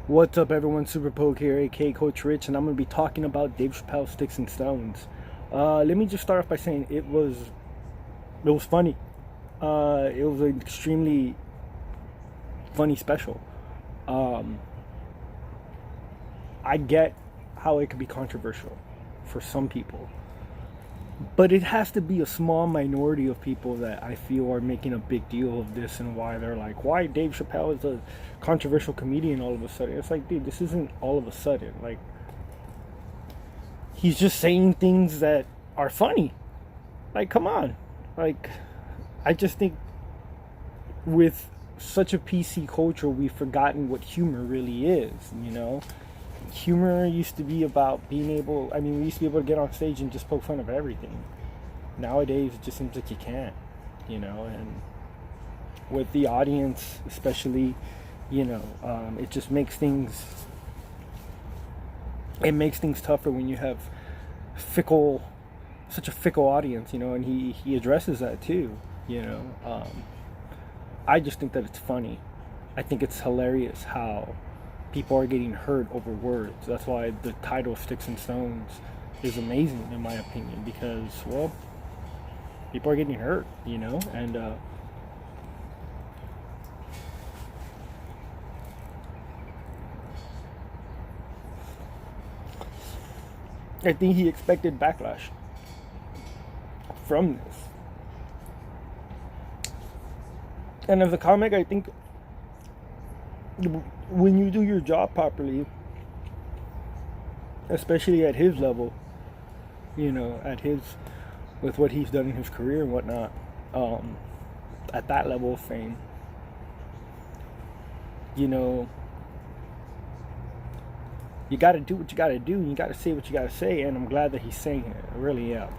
What's up, everyone? Super Poke here, aka Coach Rich, and I'm gonna be talking about Dave Chappelle Sticks and Stones. Let me just start off by saying it was funny. It was an extremely funny special. Um, I get how it could be controversial for some people, but it has to be a small minority of people that I feel are making a big deal of this, and why they're like, why Dave Chappelle is a controversial comedian all of a sudden. It's like, dude, this isn't all of a sudden. Like, he's just saying things that are funny. Like, come on. Like, I just think with such a PC culture, we've forgotten what humor really is, you know? Humor used to be about being able, we used to be able to get on stage and just poke fun of everything. Nowadays, it just seems like you can't, and with the audience, especially, it just makes things, tougher when you have such a fickle audience, and he addresses that too, I just think that it's funny. I think it's hilarious how people are getting hurt over words. That's why the title Sticks and Stones is amazing, in my opinion, because, well, people are getting hurt, and I think he expected backlash from this. And as a comic, I think when you do your job properly, especially at his level, with what he's done in his career and whatnot, at that level of fame, you got to do what you got to do, and you got to say what you got to say. And I'm glad that he's saying it. I really am.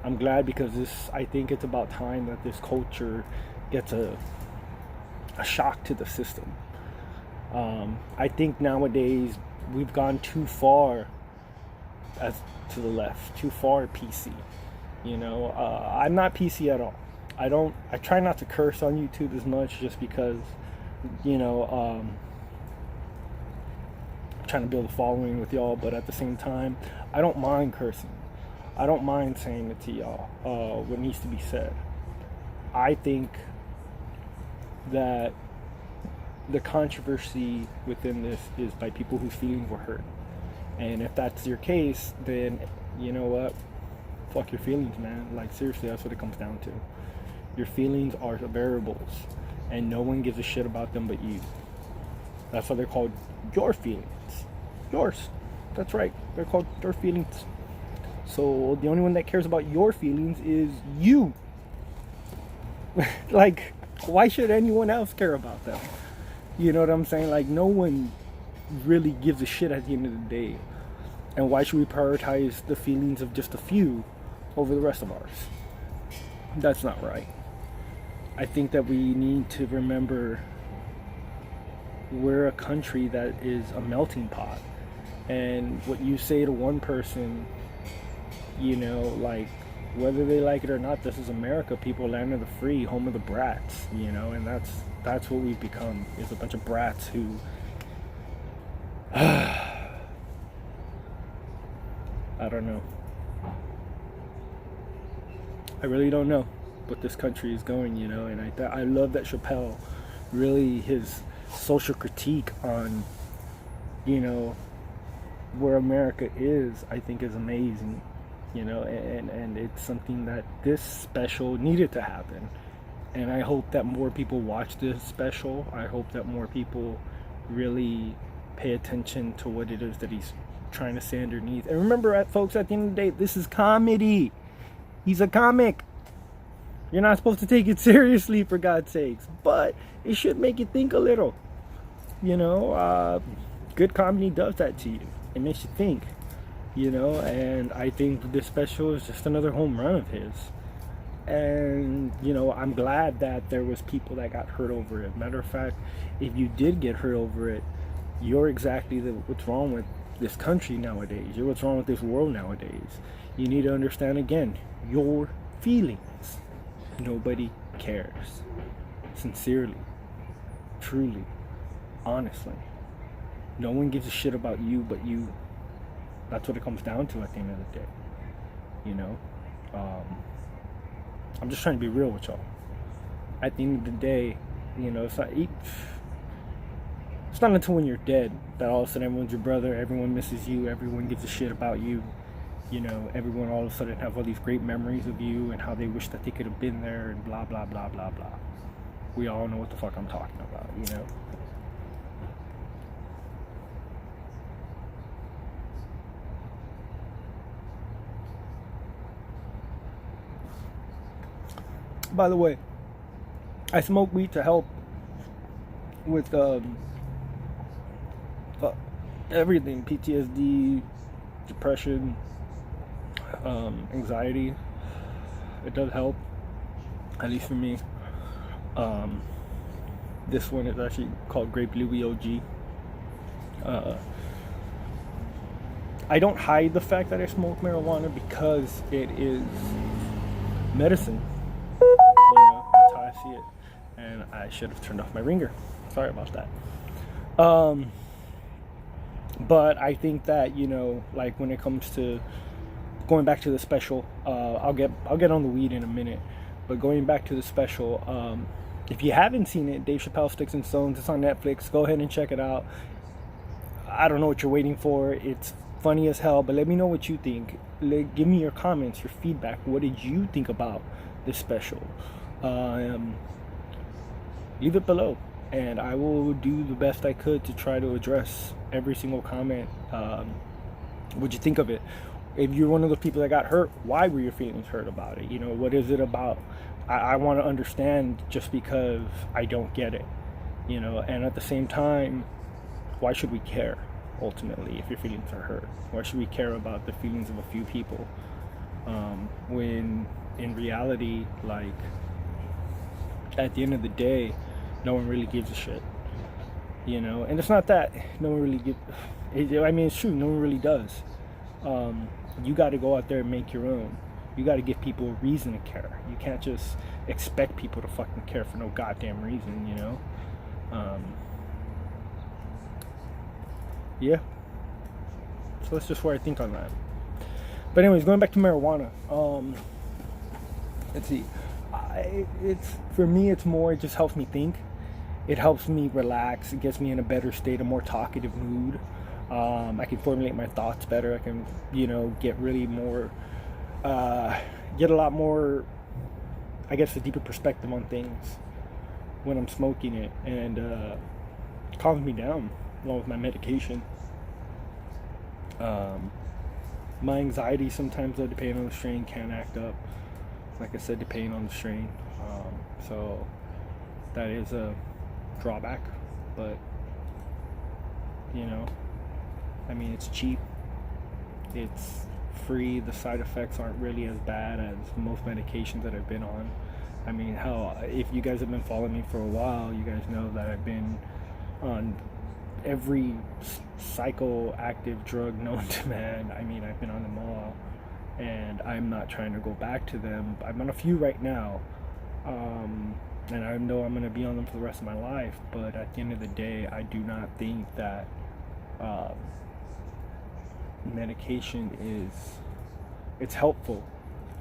I'm glad, because I think it's about time that this culture gets a shock to the system. I think nowadays we've gone too far as to the left, too far PC. I'm not PC at all. I try not to curse on YouTube as much, just because, I'm trying to build a following with y'all, but at the same time, I don't mind cursing. I don't mind saying it to y'all, what needs to be said. I think that the controversy within this is by people whose feelings were hurt. And if that's your case, then you know what? Fuck your feelings, man. Like, seriously, that's what it comes down to. Your feelings are variables, and no one gives a shit about them but you. That's why they're called your feelings. Yours. That's right. They're called your feelings. So the only one that cares about your feelings is you. Like, why should anyone else care about them? You know what I'm saying? Like, no one really gives a shit at the end of the day. And why should we prioritize the feelings of just a few over the rest of ours? That's not right. I think that we need to remember we're a country that is a melting pot. And what you say to one person, like, whether they like it or not, this is America. People, land of the free, home of the brats, and that's what we've become, is a bunch of brats who I don't know. I really don't know what this country is going, and I love that Chappelle, really, his social critique on, where America is, I think is amazing. And it's something that this special needed to happen. And I hope that more people watch this special. I hope that more people really pay attention to what it is that he's trying to say underneath. And remember, folks, at the end of the day, this is comedy. He's a comic. You're not supposed to take it seriously, for God's sakes. But it should make you think a little. Good comedy does that to you. It makes you think. And I think this special is just another home run of his. And, I'm glad that there was people that got hurt over it. Matter of fact, if you did get hurt over it, you're exactly what's wrong with this country nowadays. You're what's wrong with this world nowadays. You need to understand, again, your feelings. Nobody cares. Sincerely. Truly. Honestly. No one gives a shit about you but you. That's what it comes down to at the end of the day. You know? I'm just trying to be real with y'all. At the end of the day, you know, it's not until when you're dead that all of a sudden everyone's your brother, everyone misses you, everyone gives a shit about you. You know, everyone all of a sudden have all these great memories of you and how they wish that they could have been there and blah, blah, blah, blah, blah. We all know what the fuck I'm talking about, you know? By the way, I smoke weed to help with everything: PTSD, depression, anxiety. It does help, at least for me. This one is actually called Grape Louis OG. I don't hide the fact that I smoke marijuana because it is medicine. You know, that's how I see it. And I should have turned off my ringer. Sorry about that. But I think that, you know, like when it comes to going back to the special, I'll get on the weed in a minute. But going back to the special, if you haven't seen it, Dave Chappelle Sticks and Stones, it's on Netflix. Go ahead and check it out. I don't know what you're waiting for. It's funny as hell, but let me know what you think. Give me your comments, your feedback. What did you think about this special? Leave it below, and I will do the best I could to try to address every single comment. What'd you think of it? If you're one of those people that got hurt, why were your feelings hurt about it? You know, what is it about? I want to understand, just because I don't get it, you know. And at the same time, why should we care? Ultimately, if your feelings are hurt, why should we care about the feelings of a few people, when in reality, like, at the end of the day, no one really gives a shit, you know. And it's not that no one really gives, I mean, it's true, no one really does. You got to go out there and make your own. You got to give people a reason to care. You can't just expect people to fucking care for no goddamn reason, you know. Yeah, so that's just where I think on that. But anyways, going back to marijuana, let's see. It's, for me, it's more, it just helps me think. It helps me relax. It gets me in a better state, a more talkative mood. I can formulate my thoughts better. I can, you know, get really more, get a lot more, I guess, a deeper perspective on things when I'm smoking it, and it calms me down along with my medication. My anxiety sometimes, though, depending on the strain, can act up. Like I said, depending on the strain. So that is a drawback, but, you know, I mean, it's cheap, it's free, the side effects aren't really as bad as most medications that I've been on. I mean, hell, if you guys have been following me for a while, you guys know that I've been on every psychoactive drug known to man. I mean, I've been on them all, and I'm not trying to go back to them. I'm on a few right now, and I know I'm going to be on them for the rest of my life, but at the end of the day, I do not think that medication it's helpful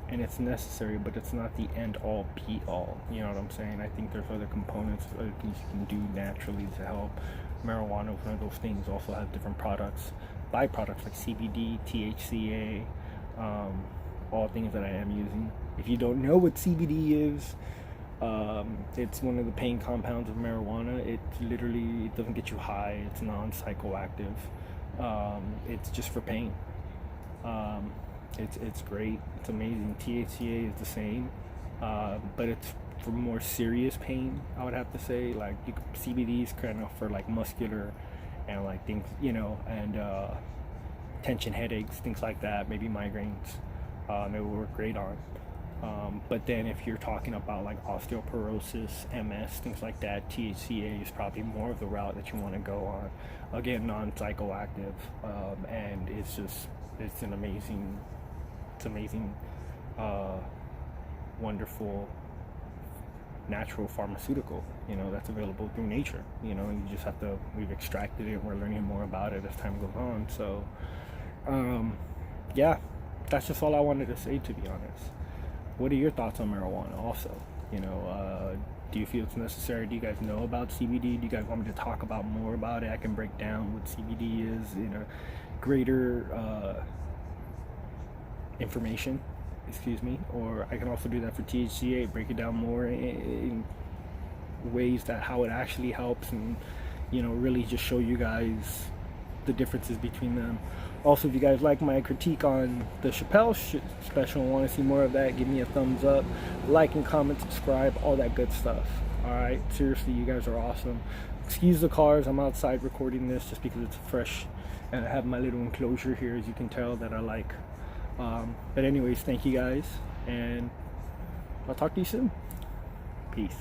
and it's necessary, but it's not the end all be all. You know what I'm saying? I think there's other components, other things you can do naturally to help. Marijuana is one of those things. Also has different products, byproducts like CBD, THCA, all things that I am using. If you don't know what CBD is, it's one of the pain compounds of marijuana. It literally, it doesn't get you high. It's non-psychoactive. It's just for pain. It's great. It's amazing. THCA is the same, but it's for more serious pain, I would have to say. Like, CBD is kind of for like muscular and like things, you know, and tension headaches, things like that, maybe migraines. It will work great on. But then if you're talking about like osteoporosis, MS, things like that, THCA is probably more of the route that you want to go on. Again, non-psychoactive, and it's an amazing, wonderful natural pharmaceutical, you know, that's available through nature. You know, you just have to, we've extracted it, we're learning more about it as time goes on. So yeah, that's just all I wanted to say, to be honest. What are your thoughts on marijuana also? You know, do you feel it's necessary? Do you guys know about CBD? Do you guys want me to talk about more about it? I can break down what CBD is in a greater information, excuse me, or I can also do that for THCA, break it down more in ways that how it actually helps, and you know, really just show you guys the differences between them. Also, if you guys like my critique on the Chappelle special and want to see more of that, give me a thumbs up, like and comment, subscribe, all that good stuff. Alright, seriously, you guys are awesome. Excuse the cars, I'm outside recording this just because it's fresh and I have my little enclosure here, as you can tell, that I like. But anyways, thank you guys, and I'll talk to you soon. Peace.